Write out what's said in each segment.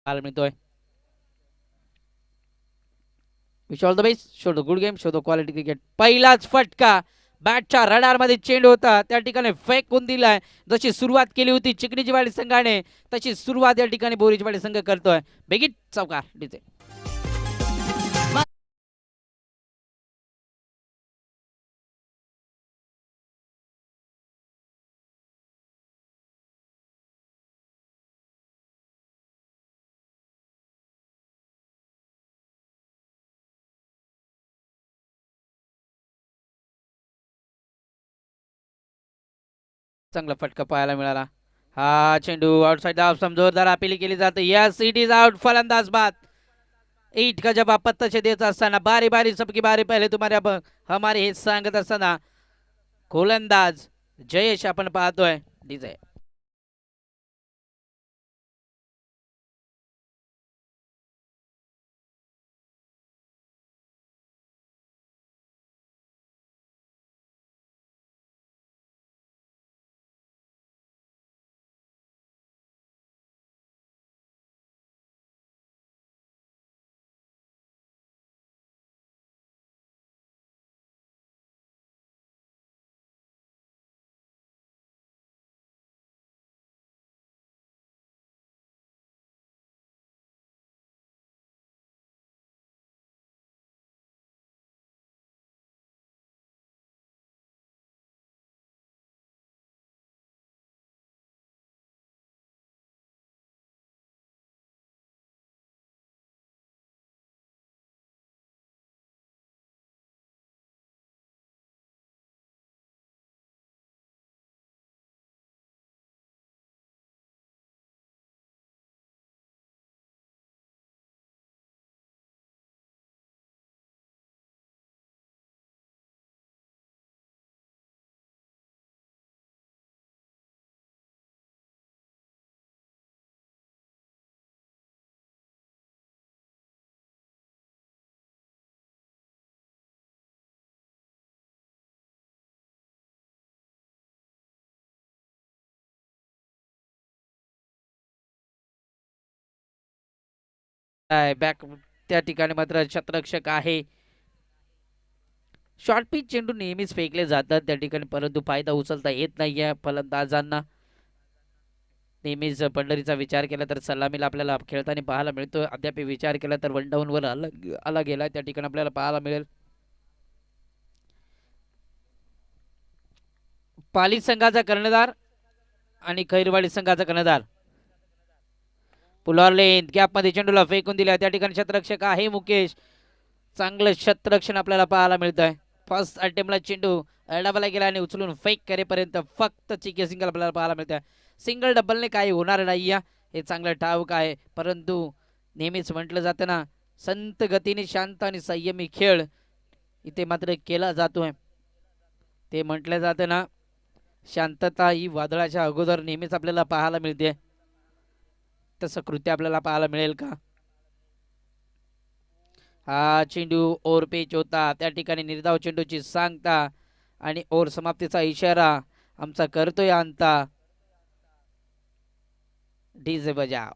पाहायला मिळतोय. Wish all the best. Show the good game, show the quality cricket. पहिलाच फटका बॅटच्या रडार मध्ये चेंडू होता, त्या ठिकाणी फेकून दिलाय. जशी सुरुवात केली होती चिकणीजीवाडी संघाने तशी सुरुवात या ठिकाणी बोरीजवाडी संघ करतोय. बेगीत चौकार डीजे. चांगला फटका पाहायला मिळाला. हा चेंडू आउटसाइड ऑफ सम जोरदार अपील केली जाते. Yes it is out. फलंदाज बाद. ईट का जब पत्ताचे देत असताना बारी बारी सबकी बारी पहिले तुम्हारे अब हमारे हे सांगत असताना गोलंदाज जयेश आपण पाहतोय. डीजे बॅक त्या ठिकाणी मात्र शतरक्षक आहे. शॉर्ट पिच चेंडू नेहमीच फेकले जातात त्या ठिकाणी, परंतु फायदा उचलता येत नाहीये फलंदाजांना. नेहमीच पंढरीचा विचार केला तर सलामीला आपल्याला खेळताना पाहायला मिळतो. अद्याप विचार केला तर वन डाऊन वर आला गेला त्या ठिकाणी आपल्याला पाहायला मिळेल. पाली संघाचा कर्णधार आणि खैरवाडी संघाचा कर्णधार. पुलावर लेन गॅप मध्ये चेंडूला फेकून दिला. त्या ठिकाणी शतरक्षक आहे मुकेश. चांगलं शतरक्षण आपल्याला पाहायला मिळत आहे. फर्स्ट अटेम्प्टला चेंडू डबला गेला आणि उचलून फेक करेपर्यंत फक्त चिके सिंगल आपल्याला पाहायला मिळतं. सिंगल डबलने काही होणार नाही हे चांगलं ठाऊक आहे, परंतु नेहमीच म्हटलं जातं ना, संत गतीने शांत आणि संयमी खेळ इथे मात्र केला जातोय. ते म्हटलं जातं ना, शांतता ही वादळाच्या अगोदर नेहमीच आपल्याला पाहायला मिळते. तसं कृत्य आपल्याला पाहायला मिळेल का? हा चेंडू ओव्हर पेच होता त्या ठिकाणी निर्धाव चेंडूची सांगता आणि ओव्हर समाप्तीचा इशारा आमचा करतोय अंता. डीजे बजाव.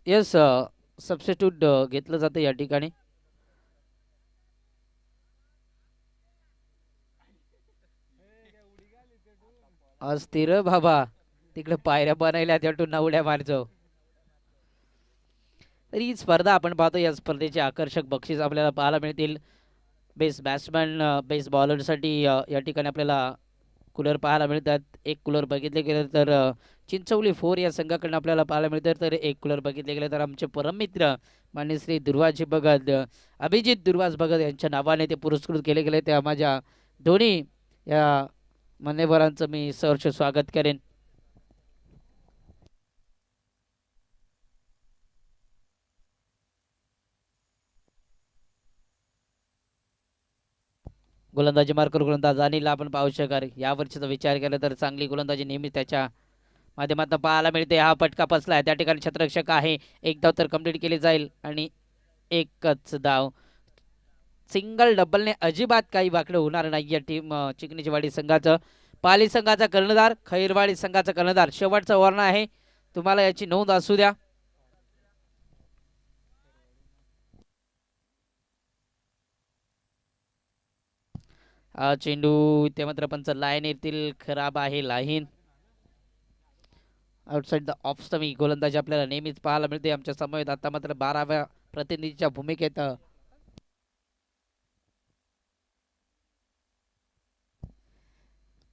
यस सबस्टिट्यूट घेतलं जातं या ठिकाणी. अस्थिर बाबा तिकडे पायऱ्या बनवल्या त्यातून उड्या मारतो. तर ही स्पर्धा आपण पाहतो. या स्पर्धेचे आकर्षक बक्षीस आपल्याला पाहायला मिळतील. बेस्ट बॅट्समॅन बेस्ट बॉलरसाठी या ठिकाणी आपल्याला कूलर पाहायला मिळतात. एक कूलर बघितले गेले तर चिंचवली 4 या संघाकडून आपल्याला पाहायला मिळतात. तर एक कूलर बघितले गेले तर आमचे परममित्र मान्य श्री दुर्वाजी भगत, अभिजित दुर्वास भगत यांच्या नावाने ते पुरस्कृत केले गेले. त्या माझ्या दोन्ही या मान्यवरांचं मी सहर्ष स्वागत करेन. गोलंदाजी मार्कर गोलंदाज अनिल आपण पाहू शकाल. यावरचा विचार केला तर चांगली गोलंदाजी नेहमी त्याच्या माध्यमातून पाहायला मिळते. हा फटका फसलाय त्या ठिकाणी क्षेत्ररक्षक आहे. एक धाव तर कंप्लीट केली जाईल आणि एकच धाव. सिंगल डबलने अजिबात काही वाकडं होणार नाही या टीम चिकनीची वाडी संघाचं. पाली संघाचा कर्णधार, खैरवाडी संघाचा कर्णधार. शेवटचा वर्ण आहे, तुम्हाला याची नोंद असू द्या. हा चेंडू इथे मात्र पंच लाईन येथील खराब आहे. लाईन आउटसाइड द ऑफ स्टमी गोलंदाजी आपल्याला नेहमीच पाहायला मिळते आमच्या समवेत. आता मात्र 12व्या प्रतिनिधीच्या भूमिकेत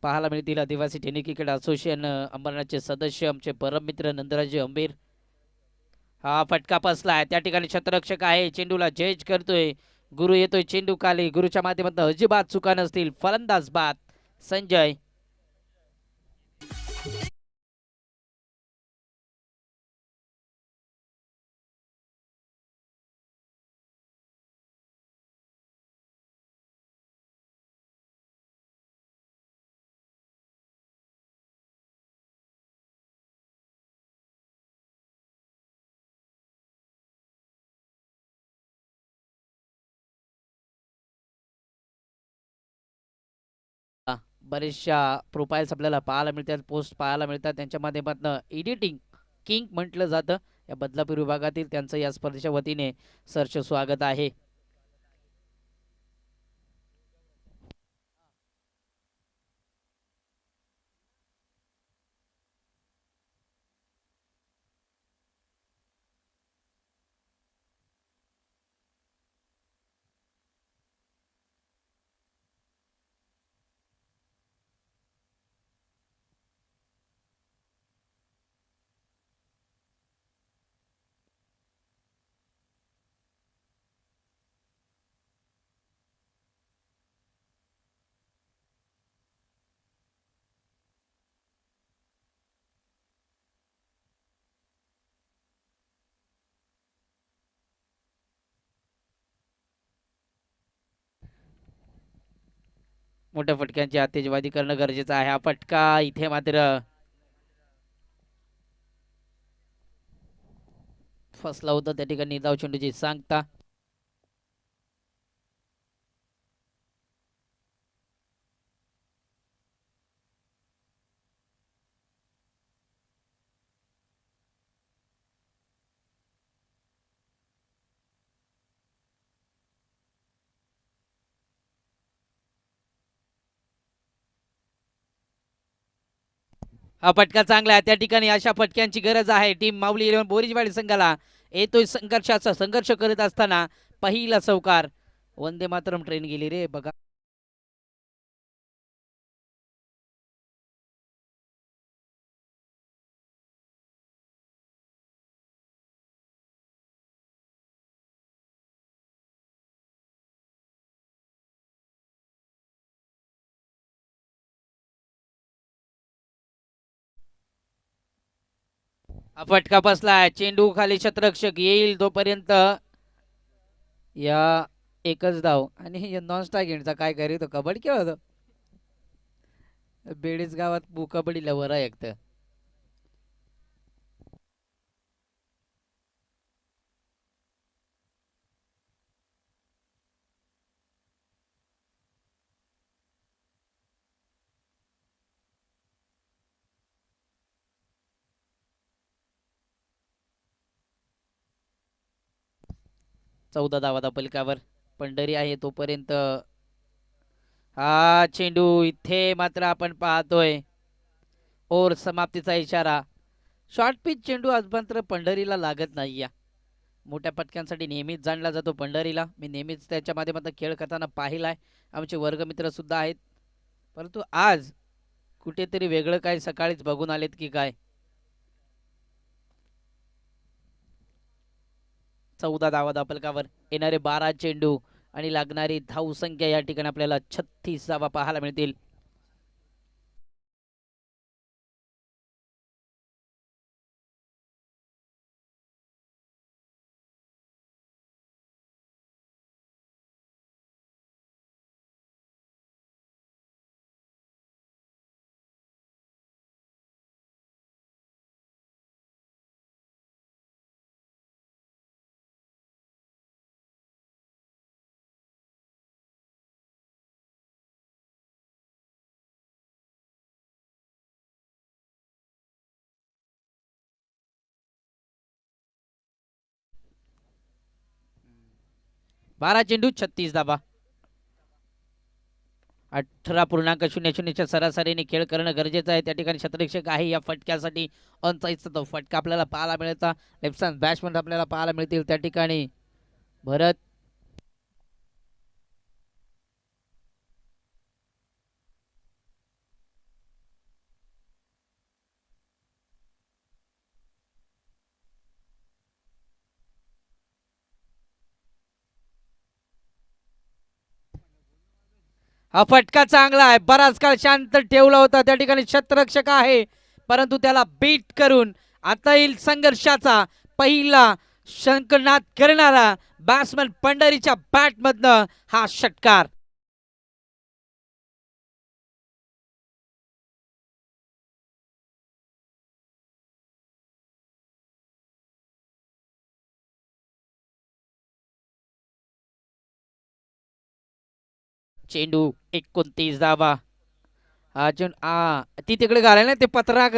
पाहायला मिळतील आदिवासी टेनिस क्रिकेट असोसिएशन अंबरनाथचे सदस्य आमचे परम मित्र नंदराजे अंबीर. हा फटका फसलाय त्या ठिकाणी क्षेत्ररक्षक आहे, चेंडूला जज करतोय. गुरु येतोय चेंडू खाली. गुरुच्या माध्यमातून अजिबात चुका नसतील. फलंदाज बाद संजय. बरेचशा प्रोफाईल्स आपल्याला पाहायला मिळतात, पोस्ट पाहायला मिळतात. त्यांच्या माध्यमातून एडिटिंग किंग म्हटलं जातं या बदलापूर विभागातील. त्यांचं या स्पर्धेच्या वतीने सरचे स्वागत आहे. मोठ्या फटक्यांची आतिषबाजी करणं गरजेचं आहे. हा फटका इथे मात्र फसला होता. त्या ठिकाणी धाव चेंडूची सांगता. हा फटका चांगला आहे. त्या ठिकाणी अशा फटक्यांची गरज आहे. टीम माऊली 11 बोरीजवाडी संघाला येतोय संघर्षाचा संघर्ष करत असताना पहिला चौकार. वंदे मातरम ट्रेन गेली रे बघा. हा फटका बसलाय. चेंडू खाली क्षेत्ररक्षक येईल तोपर्यंत या एकच धाव. आणि नॉन स्ट्राईक घेण्याचा काय करीत कबड्डी खेळतो बेडीच गावात कबड्डीला वर आहे एकतर. 14 धावा पलकावर पंढरी आहे तोपर्यंत. हा चेंडू इथे मात्र आपण पाहतोय ओर समाप्तीचा इशारा. शॉर्ट पिच चेंडू आज मात्र पंढरीला लागत नाही. या मोठ्या पटक्यांसाठी नेहमीच जाणला जातो पंढरीला. मी नेहमीच त्याच्या माध्यमातून खेळ करताना पाहिलाय. आमचे वर्गमित्र सुद्धा आहेत, परंतु आज कुठेतरी वेगळं काय सकाळीच बघून आलेत की काय. 14 धावा धापलकावर येणारे 12 चेंडू आणि लागणारी धावसंख्या या ठिकाणी आपल्याला 36 धावा पाहायला मिळतील. 12 चेंडू 36 धावा. 18.00च्या सरासरीने खेळ करणं गरजेचं आहे. त्या ठिकाणी क्षेत्ररक्षक आहे या फटक्यासाठी अनसाईजचा तो फटका आपल्याला पाहायला मिळता. लेफ्ट हँड बॅट्समन आपल्याला पाहायला मिळतील त्या ठिकाणी. भरत हा फटका चांगला आहे. बराच काळ शांत ठेवला होता त्या ठिकाणी क्षेत्ररक्षक आहे, परंतु त्याला बीट करून आता येईल संघर्षाचा पहिला शंखनाद करणारा बॅट्समन पंढरीच्या बॅट मधनं हा षटकार. चेंडू 29 धावा. अजून ती तिकडे घालाय ना ते पत्राक,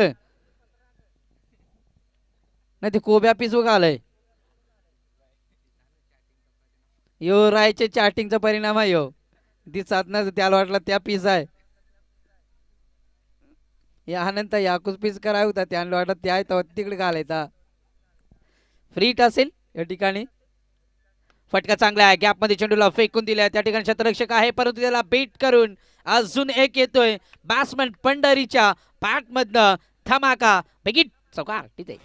नाही ते कोब्या पिसू घालय. यो रायचे चॅटिंगचा परिणाम आहे यो. ती साधना त्याला वाटलं त्या पीस आहे. यानंतर याकूस पीस कराय होता त्यांना वाटत त्या तिकडे घालायचा. फ्रीट असेल या ठिकाणी. फटका चांगला आहे. गॅप मध्ये चेंडूला फेकून दिलाय त्या ठिकाणी क्षेत्ररक्षक आहे, परंतु त्याला बीट करून अजून एक येतोय बॅट्समन पंढरीच्या बॅट मधनं. धमाका बेगीट चौकार तिथे.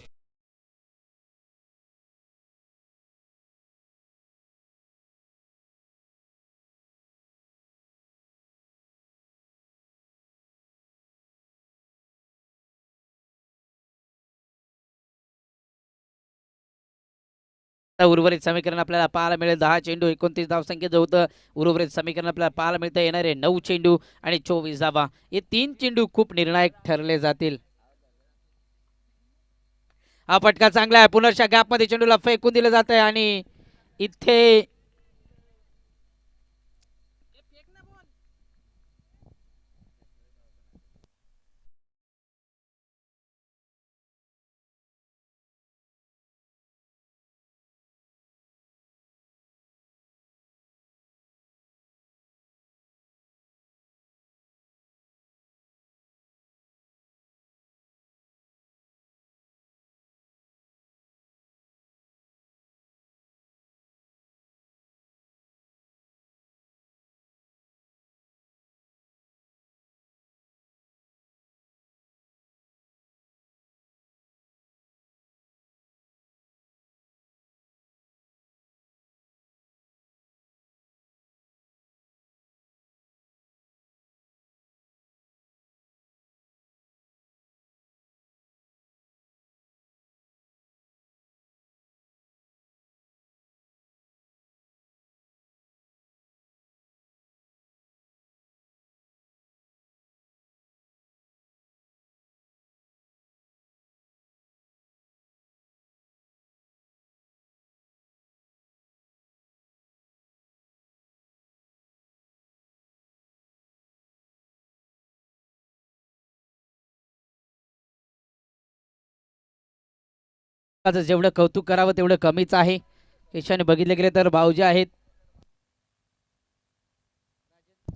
उर्वरित समीकरण आपल्याला पाहायला मिळेल. 10 चेंडू 29 धावसंख्येचं होतं उर्वरित समीकरण आपल्याला पाहायला मिळतं. येणारे 9 चेंडू आणि 24 धावा. हे 3 चेंडू खूप निर्णायक ठरले जातील. हा फटका चांगला आहे. पुनर्शा गॅप मध्ये चेंडूला फेकून दिलं जात आहे आणि इथे जेवढं कौतुक करावं तेवढं कमीच आहे. पेशाने बघितले गेले तर भाऊजी आहेत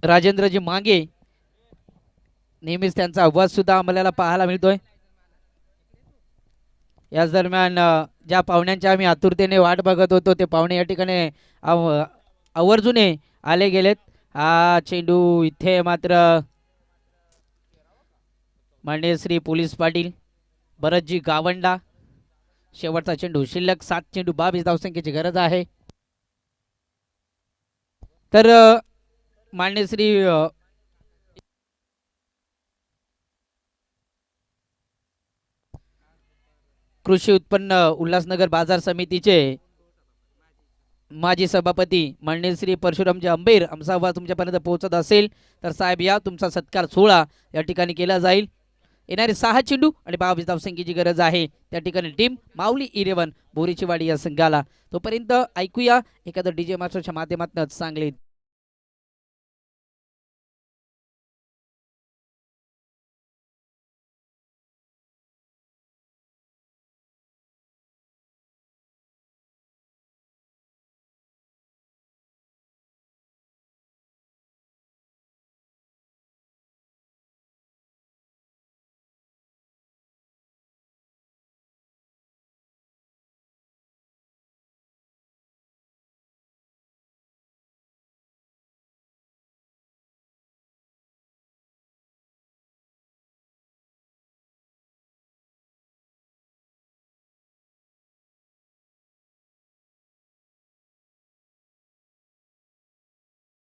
राजेंद्रजी मांगे, नेहमीच त्यांचा आवाज सुद्धा आम्हाला पाहायला मिळतोय. याच दरम्यान ज्या पाहुण्यांच्या आम्ही आतुरतेने वाट बघत होतो ते पाहुणे या ठिकाणी आवर्जून आले गेलेत. हा चेंडू इथे मात्र माननीय श्री पोलीस पाटील भरतजी गावंडा. शेवटचा चेंडू शिल्लक 7 चेंडू 22 धावसंख्येची गरज आहे. तर माननीय श्री कृषी उत्पन्न उल्हासनगर बाजार समितीचे माजी सभापती माननीय श्री परशुरामजी अंबेर आमचा आवाज तुमच्यापर्यंत पोहोचत असेल तर साहेब या तुमचा सत्कार सोहळा या ठिकाणी केला जाईल. येणारे 6 चेंडू आणि 22 धावसंख्येची गरज आहे त्या ठिकाणी टीम माऊली 11 बोरीचीवाडी या संघाला. तोपर्यंत ऐकूया एखादं डीजे मास्टरच्या माध्यमातून चांगले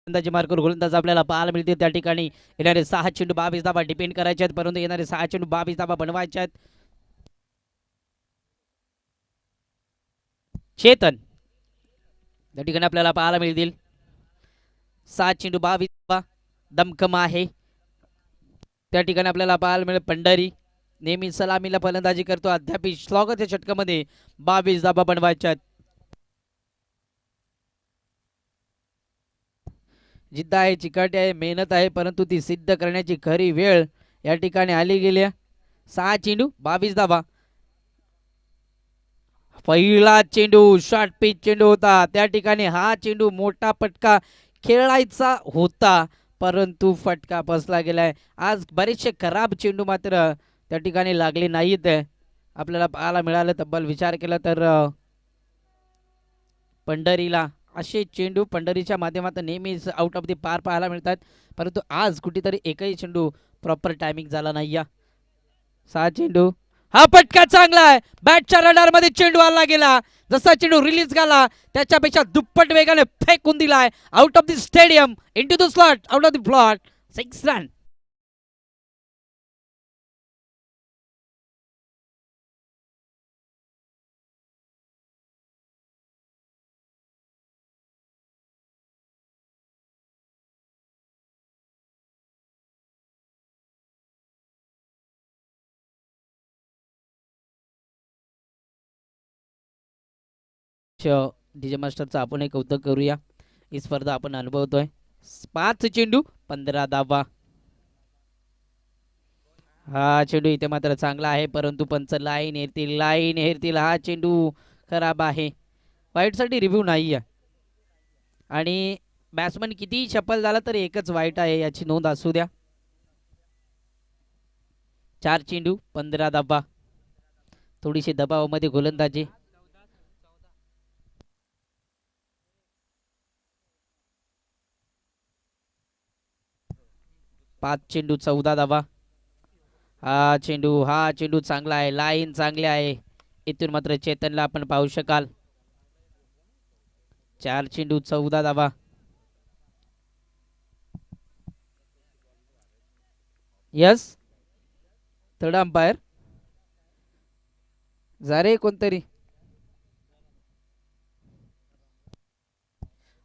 गोलंदाजी मार्कर गोलंदाज आपल्याला पाहायला मिळते त्या ठिकाणी येणारे 6 चेंडू 22 धावा डिपेंड करायचे आहेत, परंतु येणारे 6 चेंडू 22 धावा बनवायचे आहेत. चेतन त्या ठिकाणी आपल्याला पाहायला मिळतील 7 चेंडू 22 धावा दमखम आहे. त्या ठिकाणी आपल्याला पाहायला मिळेल पंढरी नेहमी सलामीला फलंदाजी करतो, अद्याप स्वागत षटकामध्ये 22 धावा बनवायच्या आहेत. जिद्द आहे, चिकाटी आहे, मेहनत आहे, परंतु ती सिद्ध करण्याची खरी वेळ या ठिकाणी आली गेल्या. 6 चेंडू 22 धावा. पहिला चेंडू शॉर्ट पिच चेंडू होता, त्या ठिकाणी हा चेंडू मोठा फटका खेळायचा होता, परंतु फटका बसला गेलाय. आज बरेचसे खराब चेंडू मात्र त्या ठिकाणी लागले नाहीत आपल्याला पाहायला मिळालं. तब्बल विचार केला तर पंढरीला असे चेंडू पंढरीच्या माध्यमातून नेहमीच आउट ऑफ दी पार पाहायला मिळतात, परंतु आज कुठेतरी एकही चेंडू प्रॉपर टायमिंग झाला नाही. 6 चेंडू हा फटका चांगला आहे, बॅटच्या रडारमध्ये चेंडू आला गेला, जसा चेंडू रिलीज झाला त्याच्यापेक्षा दुप्पट वेगाने फेकून दिलाय out of the stadium into the slot, out of the plot. 6 run. DJ मास्टरचा आपण एक कौतुक करूया, ही स्पर्धा आपण अनुभवतोय. 5 चेंडू 15 धावा. हा चेंडू इथे मात्र चांगला आहे, परंतु पंच लाईन हेरतील. हा चेंडू खराब आहे, वाईटसाठी रिव्ह्यू नाही आहे आणि बॅट्समन कितीही चपल झाला तरी एकच वाईट आहे याची नोंद असू द्या. 4 चेंडू 15 धावा. थोडीशी दबावामध्ये गोलंदाजी. 5 चेंडू 14 धावा. हा चेंडू चांगला आहे, लाईन चांगली आहे, इथून मात्र चेतनला आपण पाहू शकाल. 4 चेंडू 14 धावा. यस थर्ड अंपायर जारे कोणतरी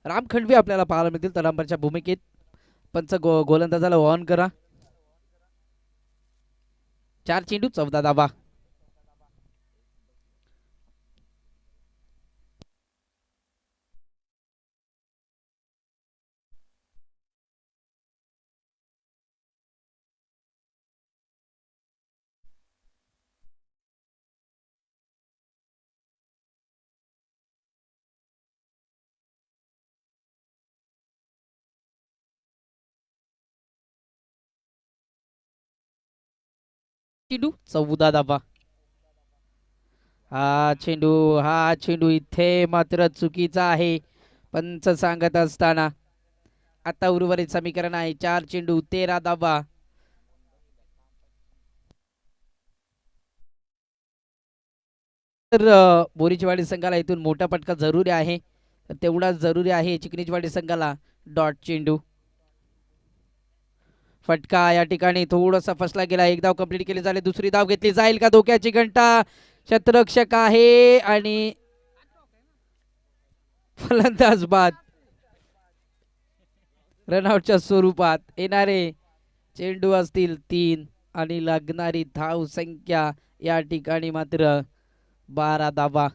राम खंडवी आपल्याला पाहायला मिळतील थर्ड अंपायरच्या भूमिकेत. पंच गोलंदाजाला ऑन करा. 4 चेंडू 14 धावा. चेंडू 14 धावा. हा चेंडू इथे मात्र चुकीचा आहे पंच सांगत असताना. आता उर्वरित समीकरण आहे 4 चेंडू 13 धावा. तर बोरीचवाडी संघाला इथून मोठा फटका जरुरी आहे, तेवढाच जरुरी आहे चिकनीचवाडी संघाला डॉट चेंडू. फटका या ठिकाणी थोडासा फसला गेला. एक धाव कंप्लीट केली झाली, दुसरी धाव घेतली जाईल का, धोक्याची घंटा. क्षेत्ररक्षक आहे आणि फलंदाज बाद. रनआउटच्या स्वरूपात येणारे चेंडू असतील 3 आणि लागणारी धाव संख्या या ठिकाणी मात्र 12 धावा.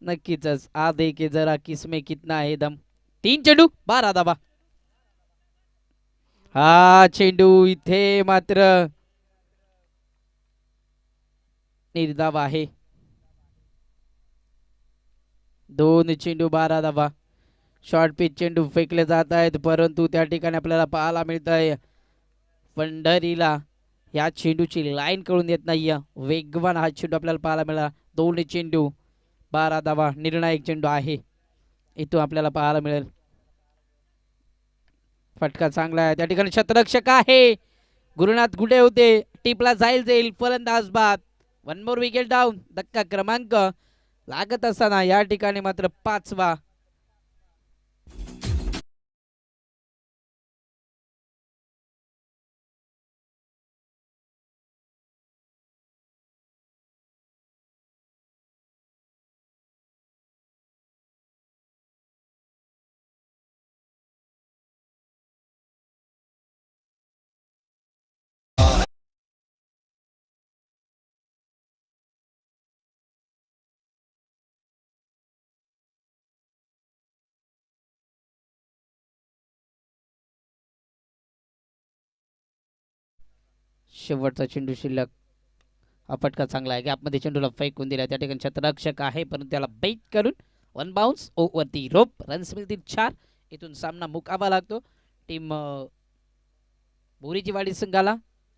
नक्कीच आधे के जरा किसमे कितना है दम. 3 चेंडू 12 धावा. हा चेंडू इथे मात्र निर्धाव आहे. 2 चेंडू 12 धावा. शॉर्ट पिच चेंडू फेकले जात आहेत, परंतु त्या ठिकाणी आपल्याला पाहायला मिळत आहे पंढरीला या चेंडूची लाईन कळून देत नाहीये. वेगवान हा चेंडू आपल्याला पाहायला मिळाला. दोन्ही चेंडू 12 धावा निर्णायक चेंडू आहे. इथून आपल्याला पाहायला मिळेल. फटका चांगला आहे. त्या ठिकाणी शतरक्षक आहे. गुरुनाथ गुडे होते. टिपला जाईल फलंदाज बाद. 1 मोर विकेट डाऊन. धक्का क्रमांक लागत असताना या ठिकाणी मात्र 5वा. शेवटचा चेंडू शिल्लक. हा फटका चांगला आहे. गॅपमध्ये चेंडूला फेकून दिला. त्या ठिकाणी क्षेत्ररक्षक आहे परंतु त्याला बेट करून 1 बाउन्स ओव्हरती रोप. रन्स मिळतील 4. इथून सामना मुकावा लागतो टीम बोरीची वाडी संघाला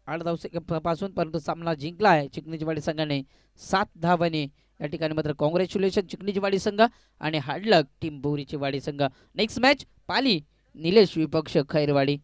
8 धावपासून, परंतु सामना जिंकला आहे चिकणीची वाडी संघाने 7 धावाने. या ठिकाणी मात्र कॉंग्रॅच्युलेशन चिकणीची वाडी संघ आणि हार्ड लक टीम बोरीची वाडी संघ. नेक्स्ट मॅच पाली निलेश विपक्ष खैरवाडी.